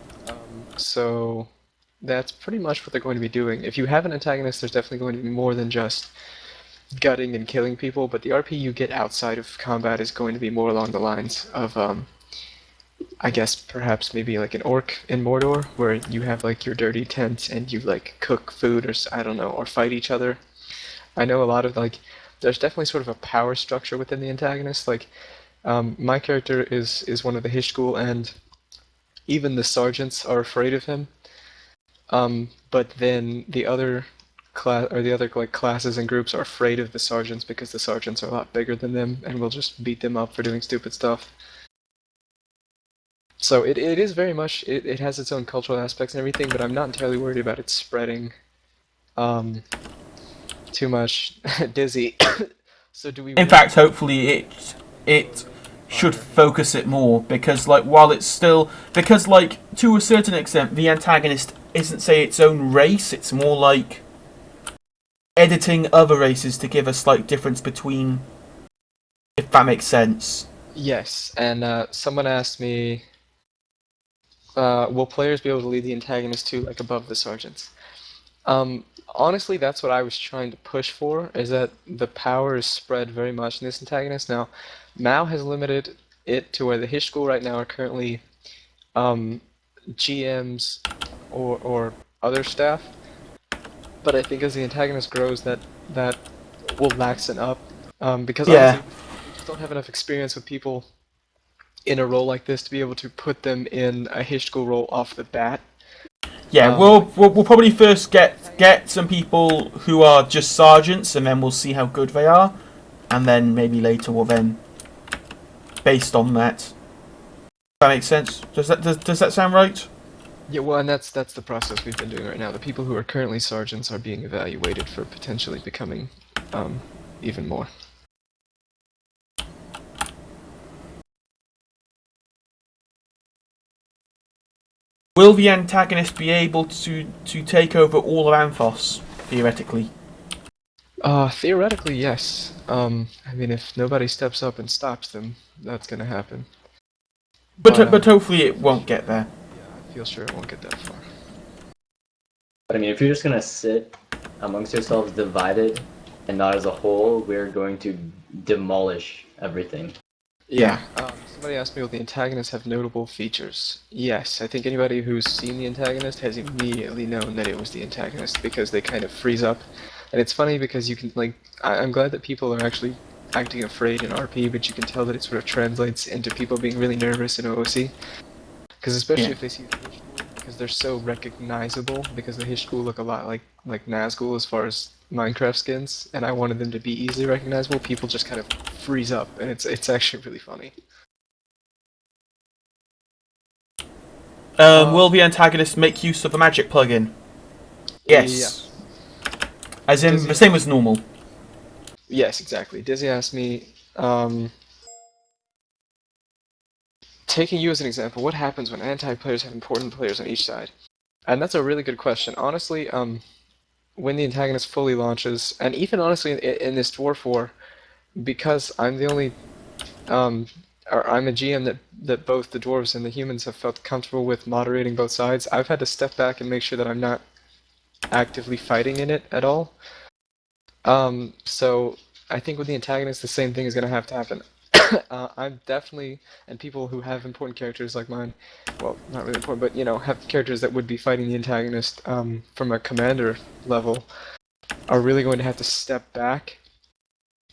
So that's pretty much what they're going to be doing. If you have an antagonist, there's definitely going to be more than just gutting and killing people, but the RP you get outside of combat is going to be more along the lines of, I guess perhaps maybe like an orc in Mordor, where you have like your dirty tent and you like cook food or I don't know, or fight each other. I know a lot of like, there's definitely sort of a power structure within the antagonist. Like, my character is one of the Hishgul, and even the sergeants are afraid of him. But then the other like classes and groups are afraid of the sergeants because the sergeants are a lot bigger than them and will just beat them up for doing stupid stuff. So it is very much, it has its own cultural aspects and everything, but I'm not entirely worried about it spreading too much. Dizzy. So do we In fact, hopefully it should focus it more, because like while it's still, because like to a certain extent the antagonist isn't, say, its own race, it's more like editing other races to give a slight difference between, if that makes sense. Yes, and someone asked me, will players be able to lead the antagonist to like above the sergeants? Honestly, that's what I was trying to push for, is that the power is spread very much in this antagonist. Now, Mao has limited it to where the Hishgul right now are currently GMs or other staff, but I think as the antagonist grows, that will laxen up, because honestly, we just don't have enough experience with people in a role like this to be able to put them in a Hishgul role off the bat. Yeah, we'll probably first get some people who are just sergeants, and then we'll see how good they are, and then maybe later we'll then, based on that. That makes sense. Does that sound right? Yeah, well, and that's the process we've been doing right now. The people who are currently sergeants are being evaluated for potentially becoming even more. Will the antagonist be able to take over all of Anthos, theoretically? Theoretically, yes. I mean, if nobody steps up and stops them, that's gonna happen. But hopefully it won't get there. Yeah, I feel sure it won't get that far. But I mean, if you're just gonna sit amongst yourselves divided and not as a whole, we're going to demolish everything. Yeah. Somebody asked me, will the antagonist have notable features? Yes, I think anybody who's seen the antagonist has immediately known that it was the antagonist, because they kind of freeze up. And it's funny because you can, like, I'm glad that people are actually acting afraid in RP, but you can tell that it sort of translates into people being really nervous in OOC. Because especially if they see the Hishgul, because they're so recognizable, because the Hishgul look a lot like Nazgul as far as Minecraft skins, and I wanted them to be easily recognizable, people just kind of freeze up, and it's actually really funny. Will the antagonist make use of the magic plugin? Yes. Yeah. As in the same as normal. Yes, exactly. Dizzy asked me, taking you as an example, what happens when anti-players have important players on each side? And that's a really good question. Honestly, when the antagonist fully launches, and even honestly in this Dwarf War, because I'm the only, or I'm a GM that both the dwarves and the humans have felt comfortable with moderating both sides, I've had to step back and make sure that I'm not actively fighting in it at all. So I think with the antagonist, the same thing is going to have to happen. I'm definitely, and people who have important characters like mine, well, not really important, but, you know, have characters that would be fighting the antagonist from a commander level, are really going to have to step back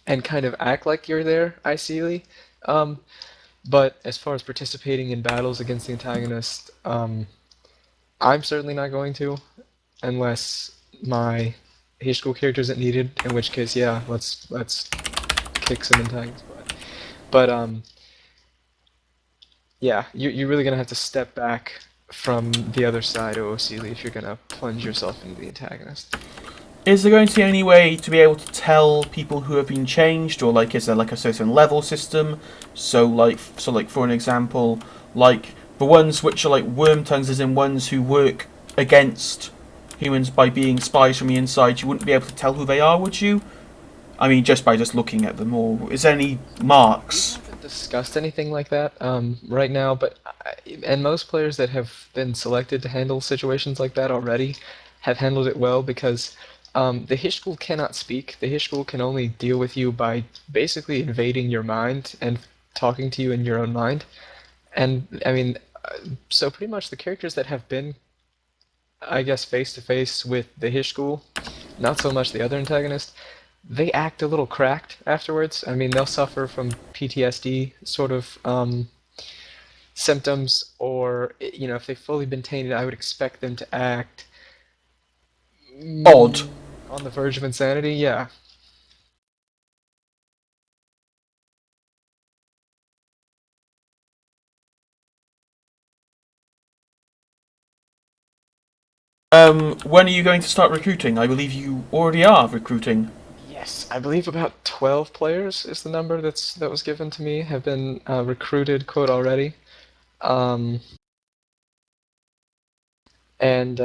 and kind of act like you're there, ideally. But as far as participating in battles against the antagonist, I'm certainly not going to, unless my Hishgul character isn't needed, in which case, yeah, let's kick some antagonists butt. But yeah, you're really gonna have to step back from the other side, OOC, if you're gonna plunge yourself into the antagonist. Is there going to be any way to be able to tell people who have been changed, or like is there like a certain level system? So like for an example, like the ones which are like worm tongues, as in ones who work against humans by being spies from the inside, you wouldn't be able to tell who they are, would you? I mean, just by just looking at them, or is there any We marks? haven't discussed anything like that right now, but and most players that have been selected to handle situations like that already have handled it well because the Hishgul cannot speak. The Hishgul can only deal with you by basically invading your mind and talking to you in your own mind. And I mean, so pretty much the characters that have been, I guess, face to face with the Hishgul, not so much the other antagonist, they act a little cracked afterwards. I mean, they'll suffer from PTSD sort of symptoms, or if they've fully been tainted, I would expect them to act Odd. on the verge of insanity. Yeah. When are you going to start recruiting? I believe you already are recruiting. Yes, I believe about 12 players is the number that was given to me have been recruited, quote, already. Um, and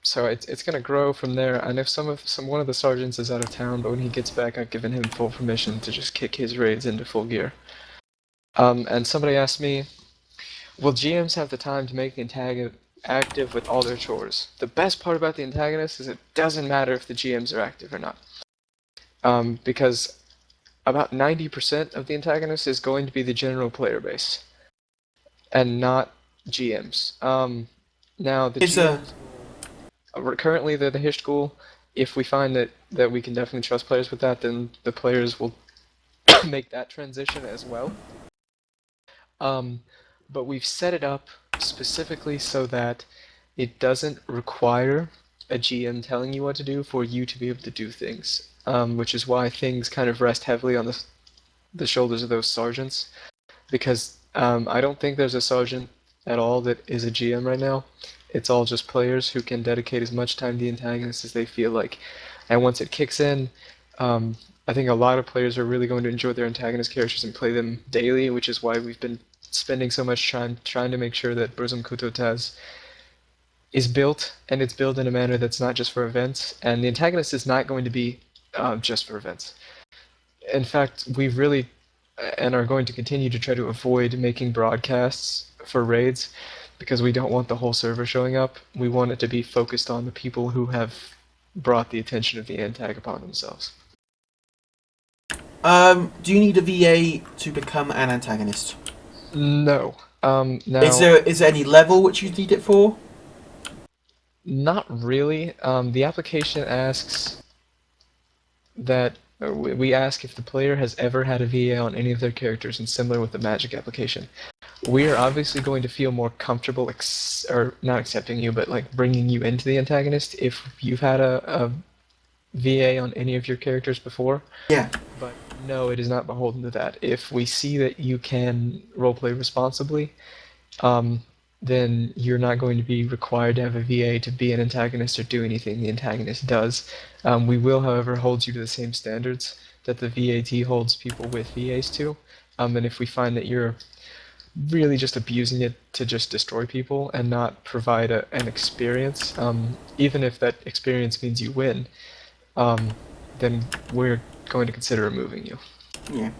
So it's gonna grow from there. And if one of the sergeants is out of town, but when he gets back, I've given him full permission to just kick his raids into full gear. And somebody asked me, will GMs have the time to make the antagonist active with all their chores? The best part about the antagonist is it doesn't matter if the GMs are active or not, because about 90% of the antagonist is going to be the general player base, and not GMs. Now the GMs. Currently, they're the Hishgul. If we find that we can definitely trust players with that, then the players will make that transition as well. But we've set it up specifically so that it doesn't require a GM telling you what to do for you to be able to do things, which is why things kind of rest heavily on the shoulders of those sergeants, because I don't think there's a sergeant at all that is a GM right now. It's all just players who can dedicate as much time to the antagonist as they feel like. And once it kicks in, I think a lot of players are really going to enjoy their antagonist characters and play them daily, which is why we've been spending so much time trying to make sure that Burzum Kutotaz is built, and it's built in a manner that's not just for events, and the antagonist is not going to be just for events. In fact, we've really and are going to continue to try to avoid making broadcasts for raids, because we don't want the whole server showing up. We want it to be focused on the people who have brought the attention of the antag upon themselves. Do you need a VA to become an antagonist? No. Now, Is there any level which you need it for? not really. The application asks that we ask if the player has ever had a VA on any of their characters, and similar with the magic application. We are obviously going to feel more comfortable, or not accepting you, but like bringing you into the antagonist if you've had a VA on any of your characters before. Yeah. But no, it is not beholden to that. If we see that you can roleplay responsibly, then you're not going to be required to have a VA to be an antagonist or do anything the antagonist does. We will, however, hold you to the same standards that the VAT holds people with VAs to. And if we find that you're really just abusing it to just destroy people and not provide an experience, even if that experience means you win, then we're going to consider removing you. Yeah.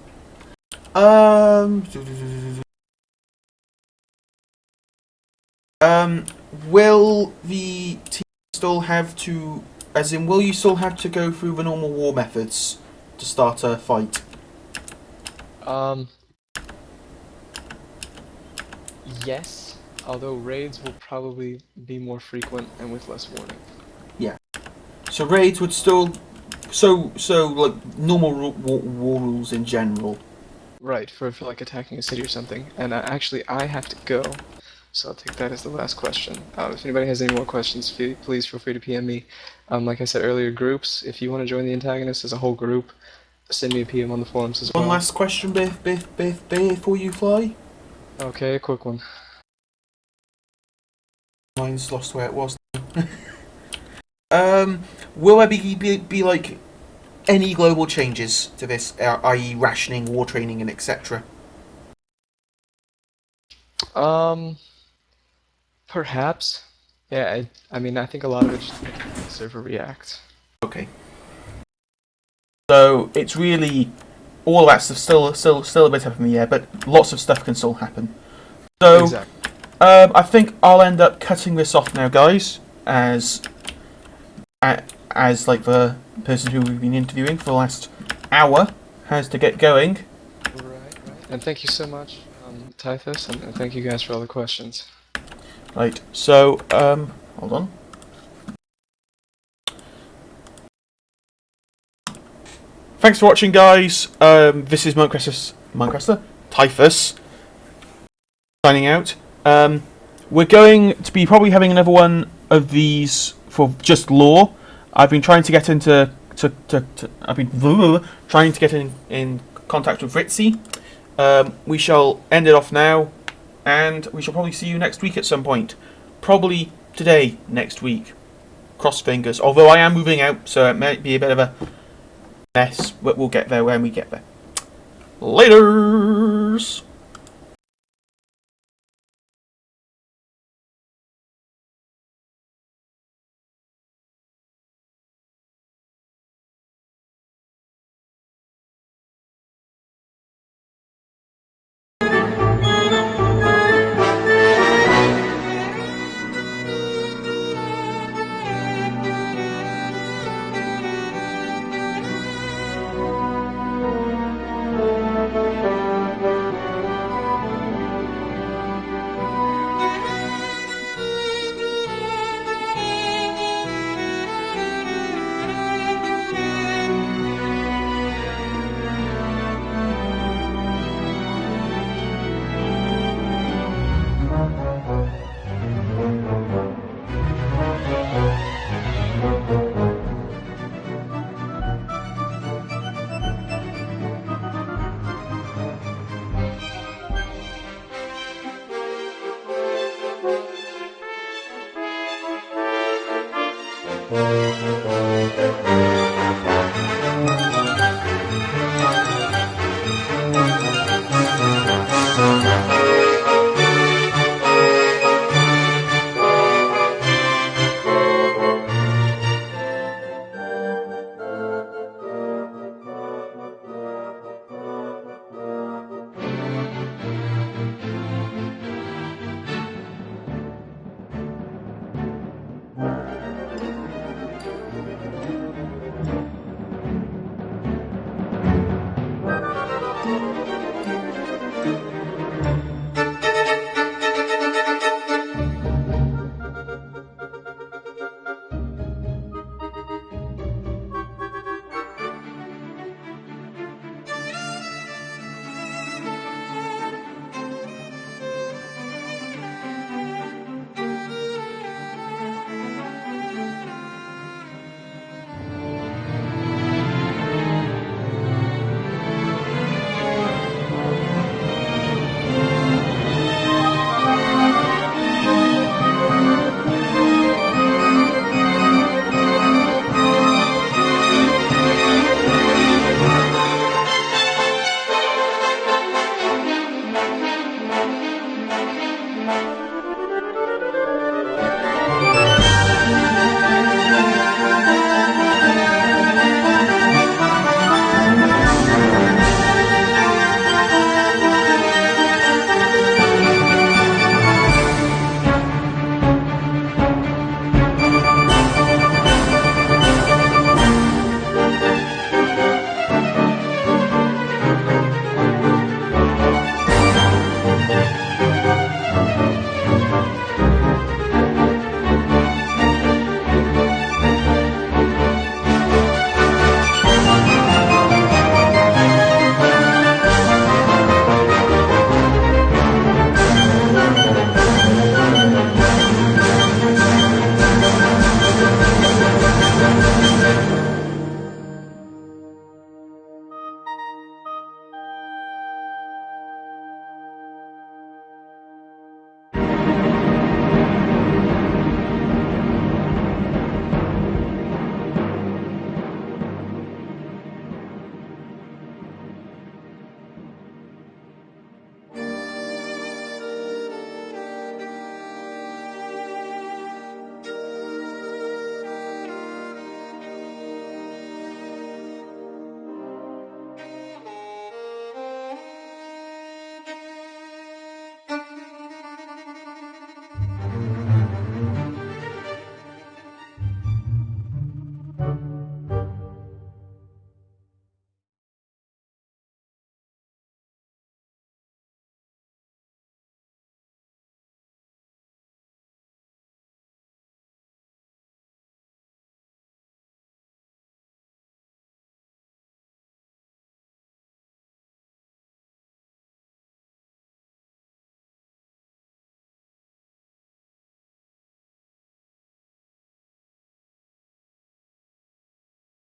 Will the team still have to, as in, will you still have to go through the normal war methods to start a fight? Yes, although raids will probably be more frequent and with less warning. Yeah. So raids would still, so like normal war rules in general. Right, for like attacking a city or something. And actually, I have to go, so I'll take that as the last question. If anybody has any more questions, please feel free to PM me. Like I said earlier, groups, if you want to join the antagonist as a whole group, send me a PM on the forums as well. One last question before you fly. Okay, a quick one. Mine's lost where it was. Will there be like any global changes to this, i.e., rationing, war training, and etc.? Perhaps. Yeah, I mean, I think a lot of it just depends on how the server reacts. Okay. So it's really all that stuff still a bit up in the air, but lots of stuff can still happen. So Exactly. I think I'll end up cutting this off now, guys, as like the person who we've been interviewing for the last hour has to get going. Right. And thank you so much, Typhus, and thank you guys for all the questions. Right. So hold on. Thanks for watching, guys. This is Minecraster Typhus signing out. We're going to be probably having another one of these for just lore. I've been trying to get into I've been trying to get in contact with Ritzy. We shall end it off now, and we shall probably see you next week at some point. Probably today, next week. Cross fingers. Although I am moving out, so it might be a bit of a mess, but we'll get there when we get there. Laters!